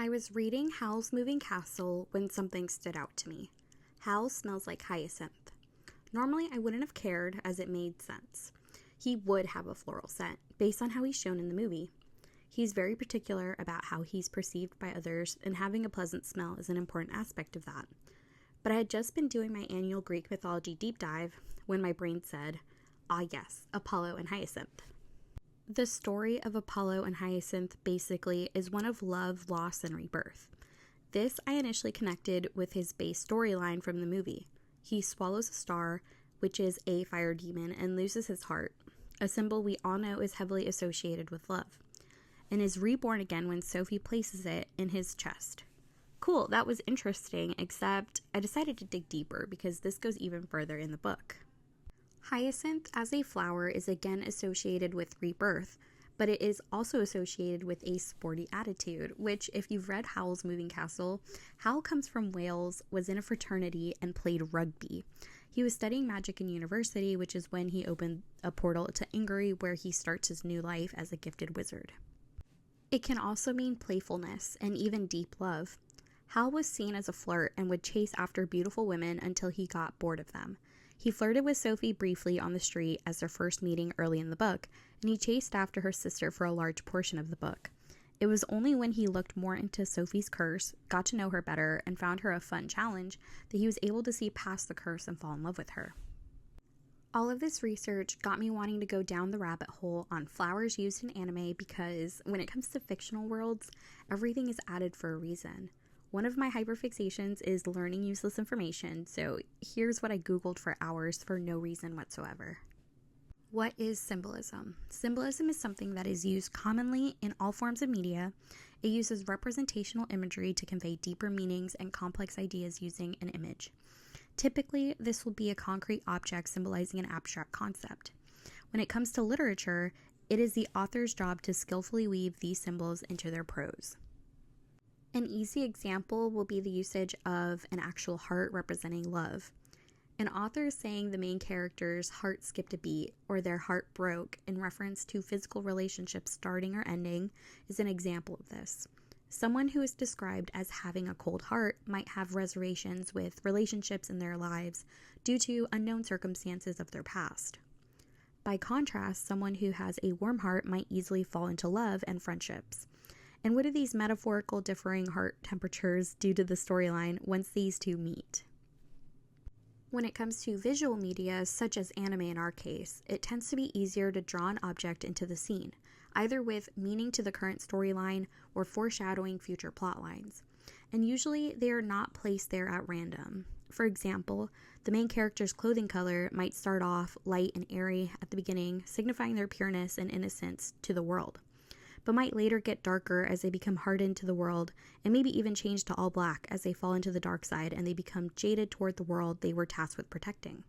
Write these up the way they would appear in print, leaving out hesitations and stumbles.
I was reading Howl's Moving Castle when something stood out to me. Howl smells like hyacinth. Normally, I wouldn't have cared, as it made sense. He would have a floral scent, based on how he's shown in the movie. He's very particular about how he's perceived by others, and having a pleasant smell is an important aspect of that. But I had just been doing my annual Greek mythology deep dive when my brain said, ah yes, Apollo and Hyacinth. The story of Apollo and Hyacinth basically is one of love, loss, and rebirth. This I initially connected with his base storyline from the movie. He swallows a star, which is a fire demon, and loses his heart, a symbol we all know is heavily associated with love, and is reborn again when Sophie places it in his chest. Cool, that was interesting, except I decided to dig deeper because this goes even further in the book. Hyacinth as a flower is again associated with rebirth, but it is also associated with a sporty attitude, which, if you've read Howl's Moving Castle, Howl comes from Wales, was in a fraternity, and played rugby. He was studying magic in university, which is when he opened a portal to Ingary, where he starts his new life as a gifted wizard. It can also mean playfulness and even deep love. Howl was seen as a flirt and would chase after beautiful women until he got bored of them. He flirted with Sophie briefly on the street as their first meeting early in the book, and he chased after her sister for a large portion of the book. It was only when he looked more into Sophie's curse, got to know her better, and found her a fun challenge that he was able to see past the curse and fall in love with her. All of this research got me wanting to go down the rabbit hole on flowers used in anime because when it comes to fictional worlds, everything is added for a reason. One of my hyperfixations is learning useless information, so here's what I googled for hours for no reason whatsoever. What is symbolism? Symbolism is something that is used commonly in all forms of media. It uses representational imagery to convey deeper meanings and complex ideas using an image. Typically, this will be a concrete object symbolizing an abstract concept. When it comes to literature, it is the author's job to skillfully weave these symbols into their prose. An easy example will be the usage of an actual heart representing love. An author saying the main character's heart skipped a beat or their heart broke in reference to physical relationships starting or ending is an example of this. Someone who is described as having a cold heart might have reservations with relationships in their lives due to unknown circumstances of their past. By contrast, someone who has a warm heart might easily fall into love and friendships. And what do these metaphorical differing heart temperatures do to the storyline once these two meet? When it comes to visual media, such as anime in our case, it tends to be easier to draw an object into the scene, either with meaning to the current storyline or foreshadowing future plot lines. And usually they are not placed there at random. For example, the main character's clothing color might start off light and airy at the beginning, signifying their pureness and innocence to the world, but might later get darker as they become hardened to the world, and maybe even change to all black as they fall into the dark side and they become jaded toward the world they were tasked with protecting.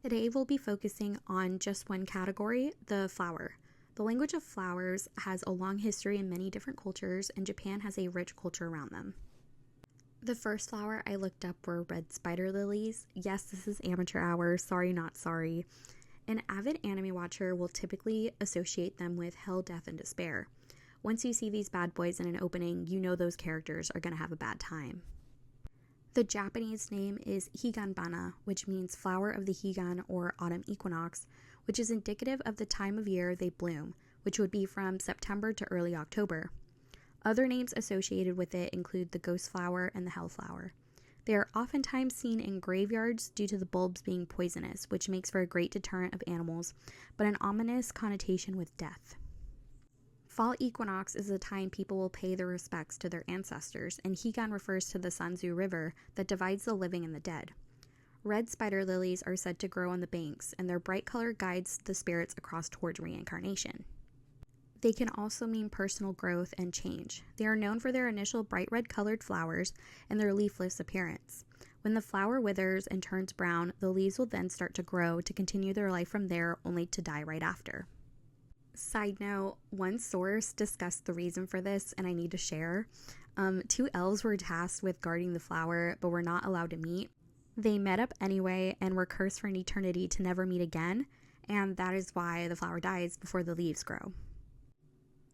Today we'll be focusing on just one category, the flower. The language of flowers has a long history in many different cultures, and Japan has a rich culture around them. The first flower I looked up were red spider lilies. Yes, this is amateur hour, sorry not sorry. An avid anime watcher will typically associate them with hell, death, and despair. Once you see these bad boys in an opening, you know those characters are going to have a bad time. The Japanese name is Higanbana, which means flower of the Higan or autumn equinox, which is indicative of the time of year they bloom, which would be from September to early October. Other names associated with it include the ghost flower and the hell flower. They are oftentimes seen in graveyards due to the bulbs being poisonous, which makes for a great deterrent of animals, but an ominous connotation with death. Fall equinox is the time people will pay their respects to their ancestors, and Higan refers to the Sanzu River that divides the living and the dead. Red spider lilies are said to grow on the banks, and their bright color guides the spirits across towards reincarnation. They can also mean personal growth and change. They are known for their initial bright red colored flowers and their leafless appearance. When the flower withers and turns brown, the leaves will then start to grow to continue their life from there, only to die right after. Side note, one source discussed the reason for this, and I need to share. Two elves were tasked with guarding the flower, but were not allowed to meet. They met up anyway and were cursed for an eternity to never meet again, and that is why the flower dies before the leaves grow.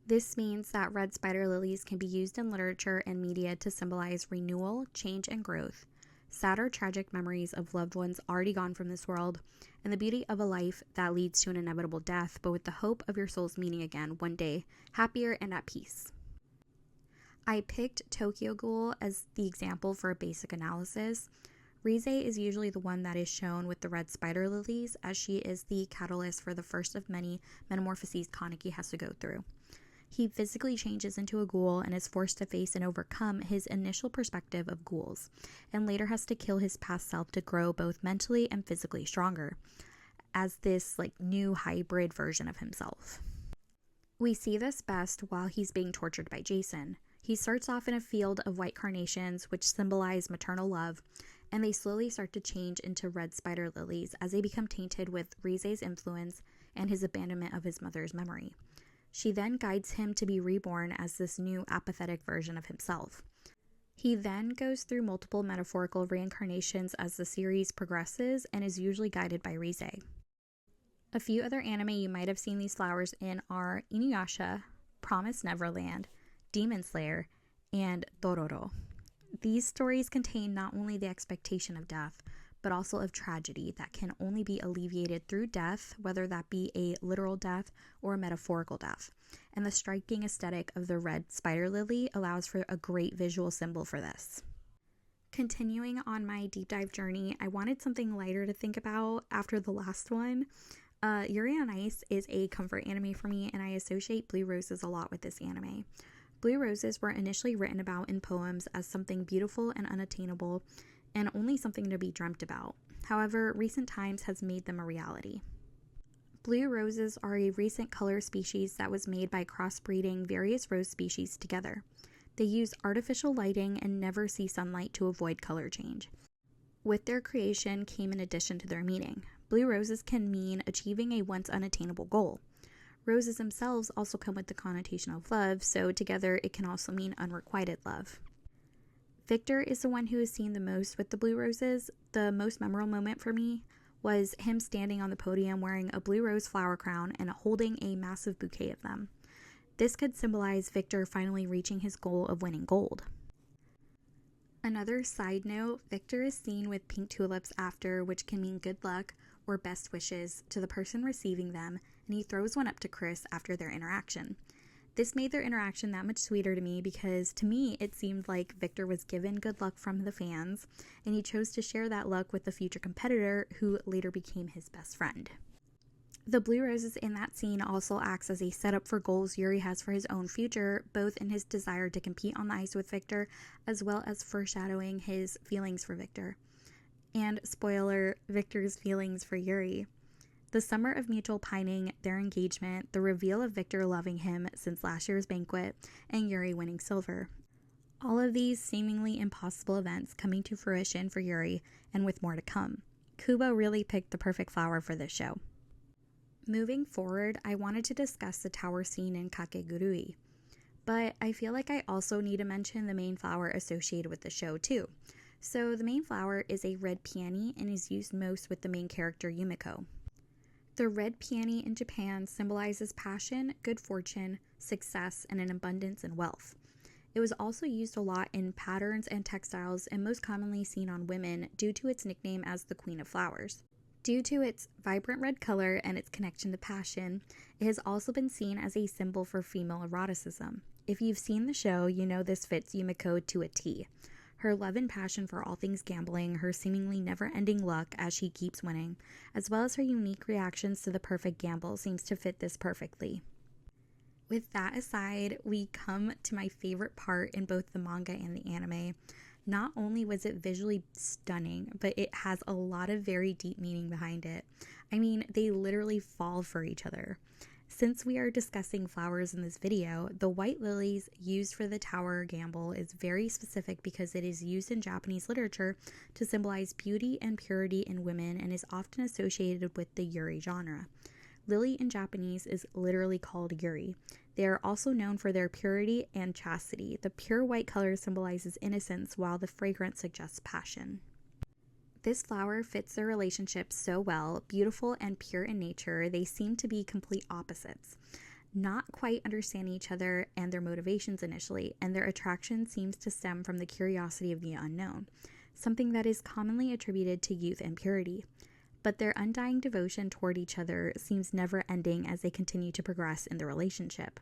This means that red spider lilies can be used in literature and media to symbolize renewal, change, and growth, sad or tragic memories of loved ones already gone from this world, and the beauty of a life that leads to an inevitable death, but with the hope of your soul's meeting again one day, happier and at peace. I picked Tokyo Ghoul as the example for a basic analysis. Rize is usually the one that is shown with the red spider lilies, as she is the catalyst for the first of many metamorphoses Kaneki has to go through. He physically changes into a ghoul and is forced to face and overcome his initial perspective of ghouls, and later has to kill his past self to grow both mentally and physically stronger, as this new hybrid version of himself. We see this best while he's being tortured by Jason. He starts off in a field of white carnations, which symbolize maternal love, and they slowly start to change into red spider lilies as they become tainted with Rize's influence and his abandonment of his mother's memory. She then guides him to be reborn as this new apathetic version of himself. He then goes through multiple metaphorical reincarnations as the series progresses and is usually guided by Rize. A few other anime you might have seen these flowers in are Inuyasha, Promised Neverland, Demon Slayer, and Dororo. These stories contain not only the expectation of death, but also of tragedy that can only be alleviated through death, whether that be a literal death or a metaphorical death. And the striking aesthetic of the red spider lily allows for a great visual symbol for this. Continuing on my deep dive journey, I wanted something lighter to think about after the last one. Yuri on Ice is a comfort anime for me, and I associate Blue Roses a lot with this anime. Blue roses were initially written about in poems as something beautiful and unattainable, and only something to be dreamt about. However, recent times has made them a reality. Blue roses are a recent color species that was made by crossbreeding various rose species together. They use artificial lighting and never see sunlight to avoid color change. With their creation came an addition to their meaning. Blue roses can mean achieving a once unattainable goal. Roses themselves also come with the connotation of love, so together it can also mean unrequited love. Victor is the one who is seen the most with the blue roses. The most memorable moment for me was him standing on the podium wearing a blue rose flower crown and holding a massive bouquet of them. This could symbolize Victor finally reaching his goal of winning gold. Another side note, Victor is seen with pink tulips after, which can mean good luck or best wishes to the person receiving them, and he throws one up to Chris after their interaction. This made their interaction that much sweeter to me because to me it seemed like Victor was given good luck from the fans, and he chose to share that luck with the future competitor who later became his best friend. The blue roses in that scene also acts as a setup for goals Yuri has for his own future, both in his desire to compete on the ice with Victor, as well as foreshadowing his feelings for Victor. And spoiler, Victor's feelings for Yuri. The summer of mutual pining, their engagement, the reveal of Victor loving him since last year's banquet, and Yuri winning silver. All of these seemingly impossible events coming to fruition for Yuri, and with more to come. Kubo really picked the perfect flower for this show. Moving forward, I wanted to discuss the tower scene in Kakegurui, but I feel like I also need to mention the main flower associated with the show too. So the main flower is a red peony and is used most with the main character Yumiko. The red peony in Japan symbolizes passion, good fortune, success, and an abundance in wealth. It was also used a lot in patterns and textiles and most commonly seen on women due to its nickname as the Queen of Flowers. Due to its vibrant red color and its connection to passion, it has also been seen as a symbol for female eroticism. If you've seen the show, you know this fits Yumiko to a T. Her love and passion for all things gambling, her seemingly never-ending luck as she keeps winning, as well as her unique reactions to the perfect gamble seems to fit this perfectly. With that aside, we come to my favorite part in both the manga and the anime. Not only was it visually stunning, but it has a lot of very deep meaning behind it. I mean, they literally fall for each other. Since we are discussing flowers in this video, the white lilies used for the tower gamble is very specific because it is used in Japanese literature to symbolize beauty and purity in women and is often associated with the Yuri genre. Lily in Japanese is literally called Yuri. They are also known for their purity and chastity. The pure white color symbolizes innocence, while the fragrance suggests passion. This flower fits their relationship so well, beautiful and pure in nature, they seem to be complete opposites. not quite understanding each other and their motivations initially, and their attraction seems to stem from the curiosity of the unknown, something that is commonly attributed to youth and purity. But their undying devotion toward each other seems never ending as they continue to progress in the relationship.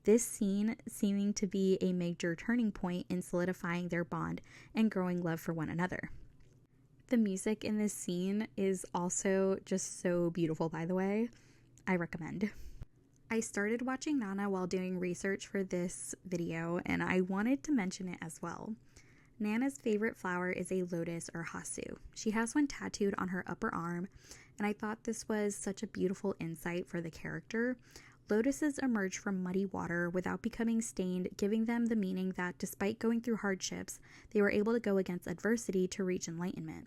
This scene seeming to be a major turning point in solidifying their bond and growing love for one another. The music in this scene is also just so beautiful, by the way. I recommend. I started watching Nana while doing research for this video, and I wanted to mention it as well. Nana's favorite flower is a lotus or hasu. She has one tattooed on her upper arm, and I thought this was such a beautiful insight for the character. Lotuses emerge from muddy water without becoming stained, giving them the meaning that despite going through hardships, they were able to go against adversity to reach enlightenment.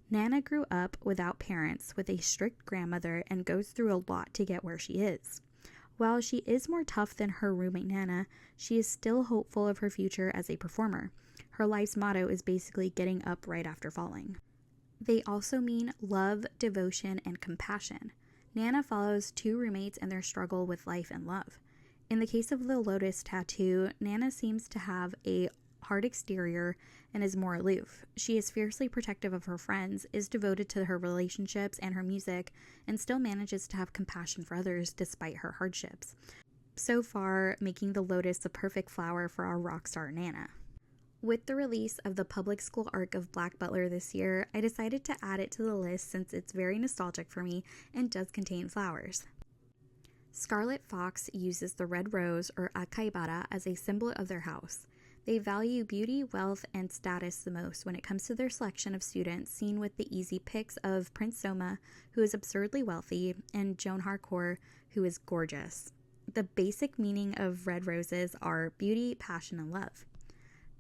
Nana grew up without parents, with a strict grandmother, and goes through a lot to get where she is. While she is more tough than her roommate Nana, she is still hopeful of her future as a performer. Her life's motto is basically getting up right after falling. They also mean love, devotion, and compassion. Nana follows two roommates in their struggle with life and love. In the case of the lotus tattoo, Nana seems to have a hard exterior and is more aloof. She is fiercely protective of her friends, is devoted to her relationships and her music, and still manages to have compassion for others despite her hardships. So far, making the lotus the perfect flower for our rock star Nana. With the release of the public school arc of Black Butler this year, I decided to add it to the list since it's very nostalgic for me and does contain flowers. Scarlet Fox uses the red rose, or akaibara, as a symbol of their house. They value beauty, wealth, and status the most when it comes to their selection of students, seen with the easy picks of Prince Soma, who is absurdly wealthy, and Joan Harcourt, who is gorgeous. The basic meaning of red roses are beauty, passion, and love.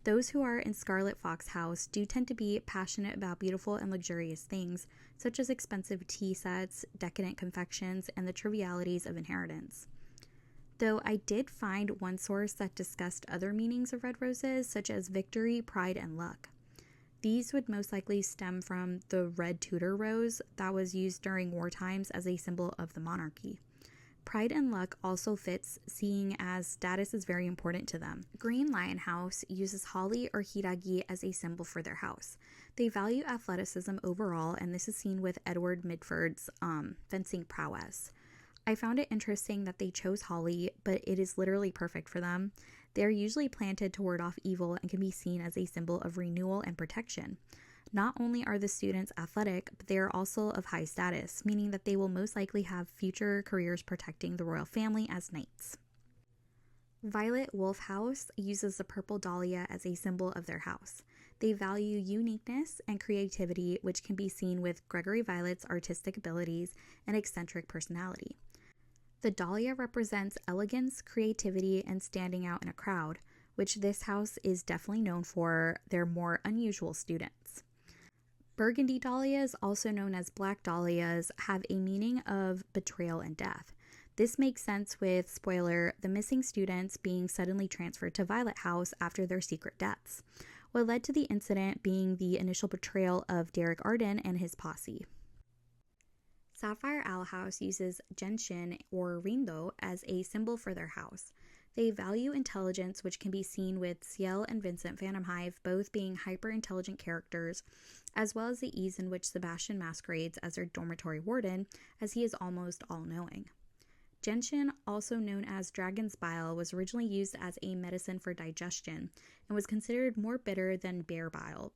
Those who are in Scarlet Fox House do tend to be passionate about beautiful and luxurious things, such as expensive tea sets, decadent confections, and the trivialities of inheritance. Though I did find one source that discussed other meanings of red roses, such as victory, pride, and luck. These would most likely stem from the red Tudor rose that was used during war times as a symbol of the monarchy. Pride and luck also fits, seeing as status is very important to them. Green Lion House uses holly or hiragi as a symbol for their house. They value athleticism overall, and this is seen with Edward Midford's fencing prowess. I found it interesting that they chose holly, but it is literally perfect for them. They are usually planted to ward off evil and can be seen as a symbol of renewal and protection. Not only are the students athletic, but they are also of high status, meaning that they will most likely have future careers protecting the royal family as knights. Violet Wolf House uses the purple dahlia as a symbol of their house. They value uniqueness and creativity, which can be seen with Gregory Violet's artistic abilities and eccentric personality. The dahlia represents elegance, creativity, and standing out in a crowd, which this house is definitely known for their more unusual students. Burgundy dahlias, also known as black dahlias, have a meaning of betrayal and death. This makes sense with, spoiler, the missing students being suddenly transferred to Violet House after their secret deaths. What led to the incident being the initial betrayal of Derek Arden and his posse. Sapphire Owl House uses genshin or rindo as a symbol for their house. They value intelligence, which can be seen with Ciel and Vincent Phantom Hive both being hyper-intelligent characters, as well as the ease in which Sebastian masquerades as their dormitory warden, as he is almost all-knowing. Genshin, also known as dragon's bile, was originally used as a medicine for digestion and was considered more bitter than bear bile.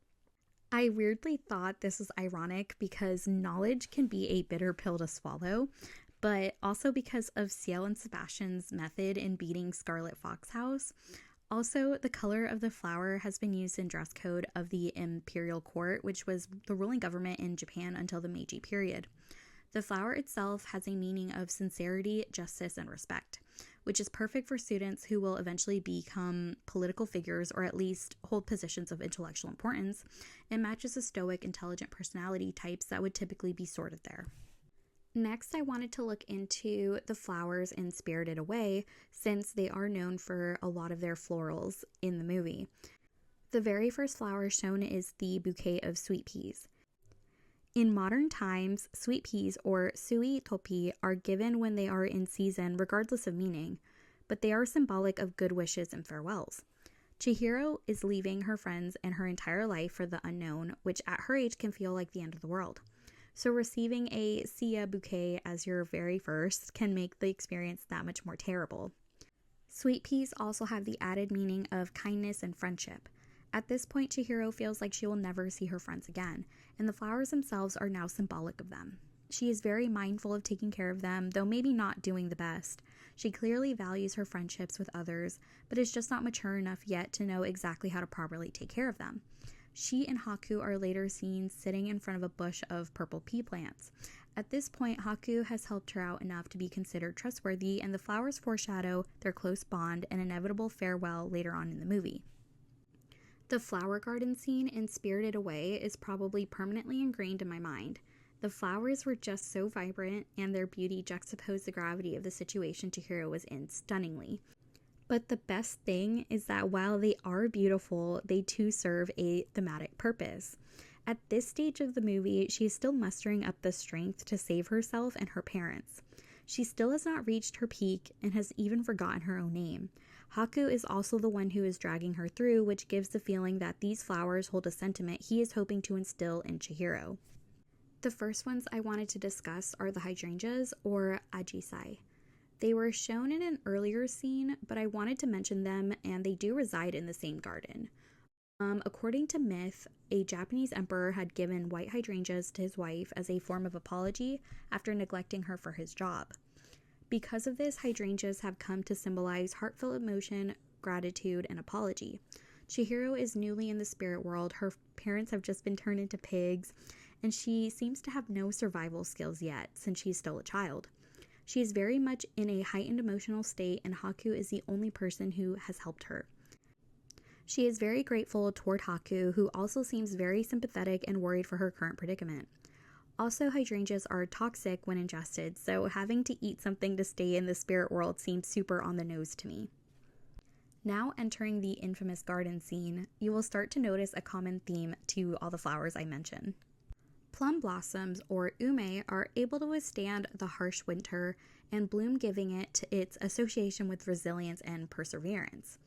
I weirdly thought this was ironic because knowledge can be a bitter pill to swallow, but also because of Ciel and Sebastian's method in beating Scarlet Fox House. Also, the color of the flower has been used in dress code of the imperial court, which was the ruling government in Japan until the Meiji period. The flower itself has a meaning of sincerity, justice, and respect, which is perfect for students who will eventually become political figures or at least hold positions of intellectual importance, and matches the stoic, intelligent personality types that would typically be sorted there. Next, I wanted to look into the flowers in Spirited Away, since they are known for a lot of their florals in the movie. The very first flower shown is the bouquet of sweet peas. In modern times, sweet peas or sui topi are given when they are in season regardless of meaning, but they are symbolic of good wishes and farewells. Chihiro is leaving her friends and her entire life for the unknown, which at her age can feel like the end of the world. So receiving a Sia bouquet as your very first can make the experience that much more terrible. Sweet peas also have the added meaning of kindness and friendship. At this point, Chihiro feels like she will never see her friends again, and the flowers themselves are now symbolic of them. She is very mindful of taking care of them, though maybe not doing the best. She clearly values her friendships with others, but is just not mature enough yet to know exactly how to properly take care of them. She and Haku are later seen sitting in front of a bush of purple pea plants. At this point, Haku has helped her out enough to be considered trustworthy, and the flowers foreshadow their close bond and inevitable farewell later on in the movie. The flower garden scene in Spirited Away is probably permanently ingrained in my mind. The flowers were just so vibrant, and their beauty juxtaposed the gravity of the situation Chihiro was in stunningly. But the best thing is that while they are beautiful, they too serve a thematic purpose. At this stage of the movie, she is still mustering up the strength to save herself and her parents. She still has not reached her peak and has even forgotten her own name. Haku is also the one who is dragging her through, which gives the feeling that these flowers hold a sentiment he is hoping to instill in Chihiro. The first ones I wanted to discuss are the hydrangeas, or ajisai. They were shown in an earlier scene, but I wanted to mention them, and they do reside in the same garden. According to myth, a Japanese emperor had given white hydrangeas to his wife as a form of apology after neglecting her for his job. Because of this, hydrangeas have come to symbolize heartfelt emotion, gratitude, and apology. Chihiro is newly in the spirit world, her parents have just been turned into pigs, and she seems to have no survival skills yet since she's still a child. She is very much in a heightened emotional state, and Haku is the only person who has helped her. She is very grateful toward Haku, who also seems very sympathetic and worried for her current predicament. Also, hydrangeas are toxic when ingested, so having to eat something to stay in the spirit world seems super on the nose to me. Now entering the infamous garden scene, you will start to notice a common theme to all the flowers I mention. Plum blossoms, or ume, are able to withstand the harsh winter and bloom, giving it its association with resilience and perseverance.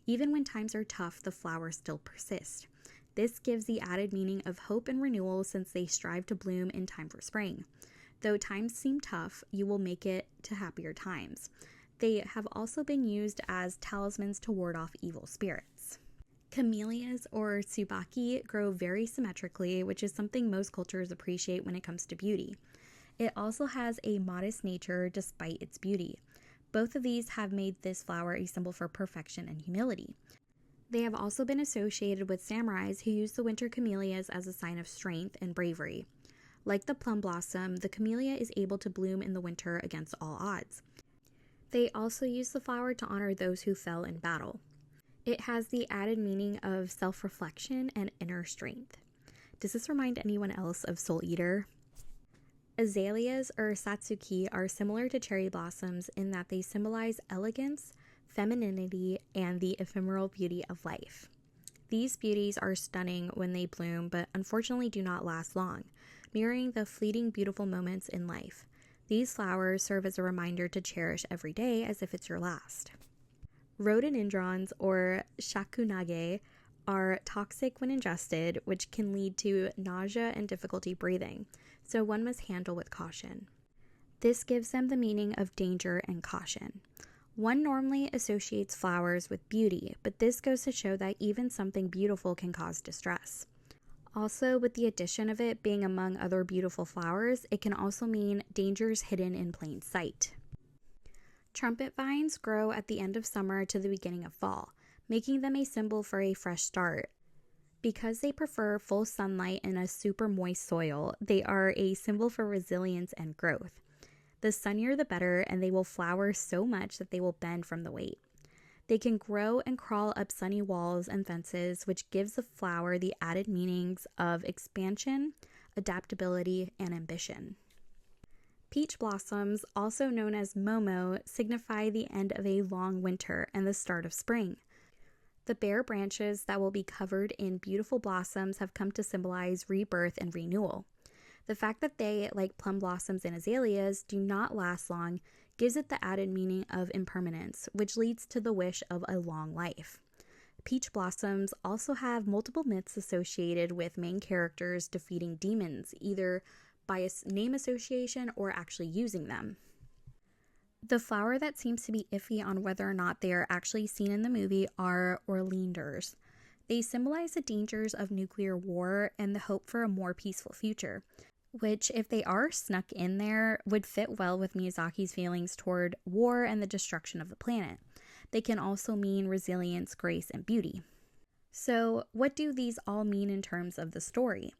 Even when times are tough, the flowers still persist. This gives the added meaning of hope and renewal since they strive to bloom in time for spring. Though times seem tough, you will make it to happier times. They have also been used as talismans to ward off evil spirits. Camellias, or tsubaki, grow very symmetrically, which is something most cultures appreciate when it comes to beauty. It also has a modest nature despite its beauty. Both of these have made this flower a symbol for perfection and humility. They have also been associated with samurais who use the winter camellias as a sign of strength and bravery. Like the plum blossom, the camellia is able to bloom in the winter against all odds. They also use the flower to honor those who fell in battle. It has the added meaning of self-reflection and inner strength. Does this remind anyone else of Soul Eater? Azaleas, or satsuki, are similar to cherry blossoms in that they symbolize elegance, femininity, and the ephemeral beauty of life. These beauties are stunning when they bloom, but unfortunately do not last long, mirroring the fleeting beautiful moments in life. These flowers serve as a reminder to cherish every day as if it's your last. Rhododendrons, or shakunage, are toxic when ingested, which can lead to nausea and difficulty breathing, so one must handle with caution. This gives them the meaning of danger and caution. One normally associates flowers with beauty, but this goes to show that even something beautiful can cause distress. Also, with the addition of it being among other beautiful flowers, it can also mean dangers hidden in plain sight. Trumpet vines grow at the end of summer to the beginning of fall, making them a symbol for a fresh start. Because they prefer full sunlight in a super moist soil, they are a symbol for resilience and growth. The sunnier the better, and they will flower so much that they will bend from the weight. They can grow and crawl up sunny walls and fences, which gives the flower the added meanings of expansion, adaptability, and ambition. Peach blossoms, also known as momo, signify the end of a long winter and the start of spring. The bare branches that will be covered in beautiful blossoms have come to symbolize rebirth and renewal. The fact that they, like plum blossoms and azaleas, do not last long gives it the added meaning of impermanence, which leads to the wish of a long life. Peach blossoms also have multiple myths associated with main characters defeating demons, either by a name association or actually using them. The flower that seems to be iffy on whether or not they are actually seen in the movie are oleanders. They symbolize the dangers of nuclear war and the hope for a more peaceful future, which, if they are snuck in there, would fit well with Miyazaki's feelings toward war and the destruction of the planet. They can also mean resilience, grace, and beauty. So, what do these all mean in terms of the story?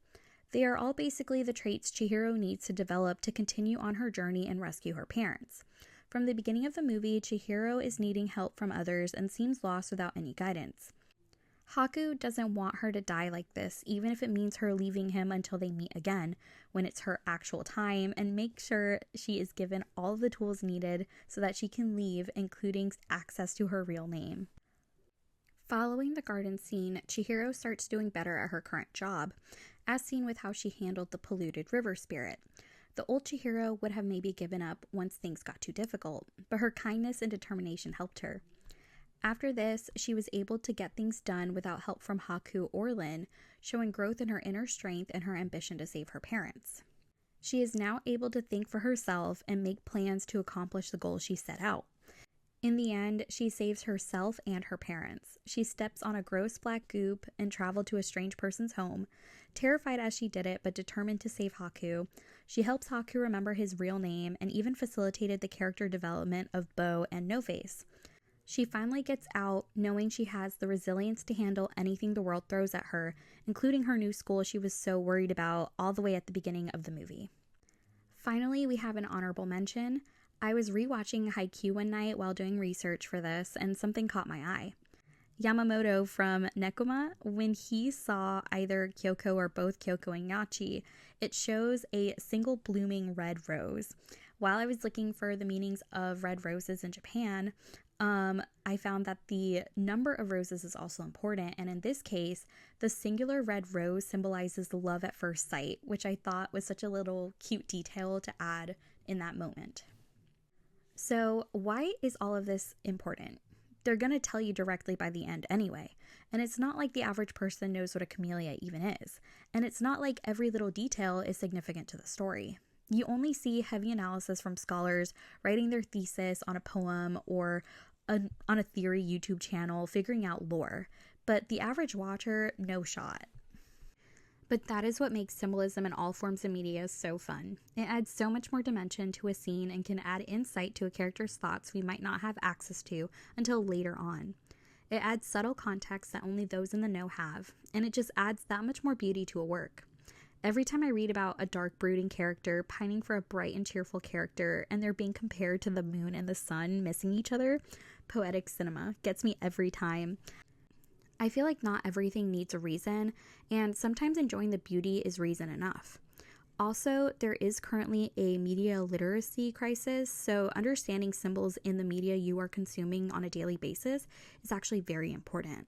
They are all basically the traits Chihiro needs to develop to continue on her journey and rescue her parents. From the beginning of the movie, Chihiro is needing help from others and seems lost without any guidance. Haku doesn't want her to die like this, even if it means her leaving him until they meet again, when it's her actual time, and make sure she is given all of the tools needed so that she can leave, including access to her real name. Following the garden scene, Chihiro starts doing better at her current job, as seen with how she handled the polluted river spirit. The old Chihiro would have maybe given up once things got too difficult, but her kindness and determination helped her. After this, she was able to get things done without help from Haku or Lin, showing growth in her inner strength and her ambition to save her parents. She is now able to think for herself and make plans to accomplish the goals she set out. In the end, she saves herself and her parents. She steps on a gross black goop and traveled to a strange person's home. Terrified as she did it, but determined to save Haku, she helps Haku remember his real name and even facilitated the character development of Bow and No Face. She finally gets out, knowing she has the resilience to handle anything the world throws at her, including her new school she was so worried about all the way at the beginning of the movie. Finally, we have an honorable mention. I was rewatching Haikyuu one night while doing research for this, and something caught my eye. Yamamoto from Nekoma, when he saw either Kyoko or both Kyoko and Yachi, it shows a single blooming red rose. While I was looking for the meanings of red roses in Japan, I found that the number of roses is also important, and in this case, the singular red rose symbolizes love at first sight, which I thought was such a little cute detail to add in that moment. So, why is all of this important? They're going to tell you directly by the end anyway, and it's not like the average person knows what a camellia even is, and it's not like every little detail is significant to the story. You only see heavy analysis from scholars writing their thesis on a poem or on a theory YouTube channel figuring out lore, but the average watcher, no shot. But that is what makes symbolism in all forms of media so fun. It adds so much more dimension to a scene and can add insight to a character's thoughts we might not have access to until later on. It adds subtle context that only those in the know have, and it just adds that much more beauty to a work. Every time I read about a dark, brooding character pining for a bright and cheerful character, and they're being compared to the moon and the sun missing each other, poetic cinema gets me every time. I feel like not everything needs a reason, and sometimes enjoying the beauty is reason enough. Also, there is currently a media literacy crisis, so understanding symbols in the media you are consuming on a daily basis is actually very important.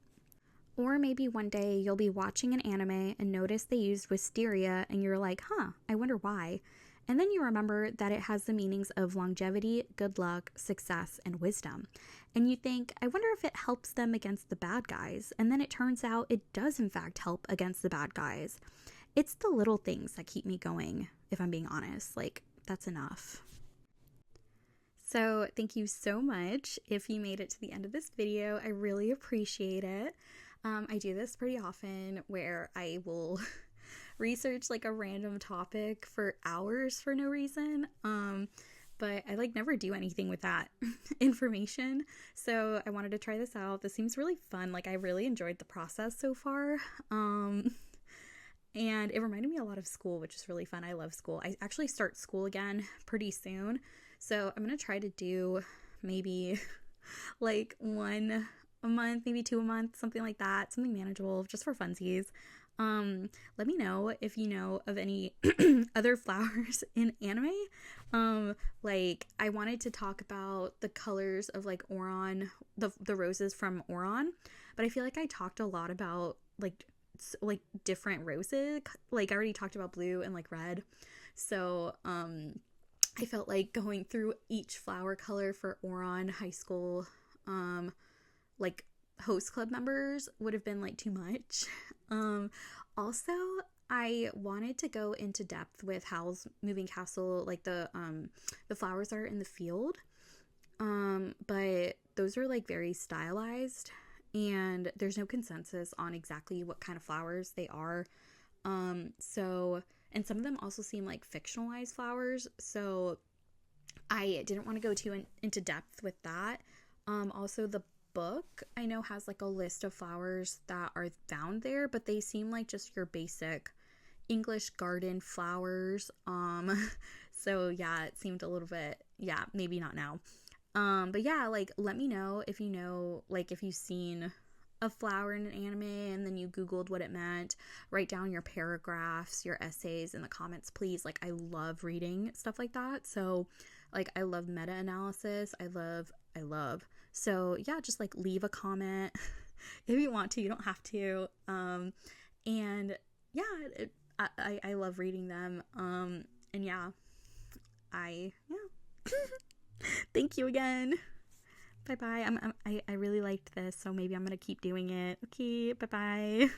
Or maybe one day you'll be watching an anime and notice they used wisteria and you're like, I wonder why. And then you remember that it has the meanings of longevity, good luck, success, and wisdom. And you think, I wonder if it helps them against the bad guys. And then it turns out it does in fact help against the bad guys. It's the little things that keep me going, if I'm being honest. Like, that's enough. So thank you so much if you made it to the end of this video. I really appreciate it. I do this pretty often where I will research like a random topic for hours for no reason. But I like never do anything with that information. So I wanted to try this out. This seems really fun. Like I really enjoyed the process so far. And it reminded me a lot of school, which is really fun. I love school. I actually start school again pretty soon. So I'm going to try to do maybe like one a month, maybe 2 a month, something like that, something manageable just for funsies. Let me know if you know of any other flowers in anime. Like I wanted to talk about the colors of like Oran, the roses from Oran, but I feel like I talked a lot about like like different roses. Like I already talked about blue and like red. So I felt like going through each flower color for Oron High School like host club members would have been like too much. Also, I wanted to go into depth with Howl's Moving Castle, like the flowers are in the field. But those are like very stylized, and there's no consensus on exactly what kind of flowers they are. So, and some of them also seem like fictionalized flowers, so I didn't want to go too into depth with that. Also, the book I know has like a list of flowers that are found there, but they seem like just your basic English garden flowers. So yeah, it seemed a little bit, yeah, maybe not now. But yeah, like let me know if you know, like if you've seen a flower in an anime and then you Googled what it meant. Write down your paragraphs, your essays in the comments, please. Like I love reading stuff like that. So like I love meta-analysis. I love. So yeah, just like leave a comment if you want to. You don't have to. And yeah, I love reading them. And yeah, thank you again. Bye bye. I really liked this, so maybe I'm gonna keep doing it. Okay, bye bye.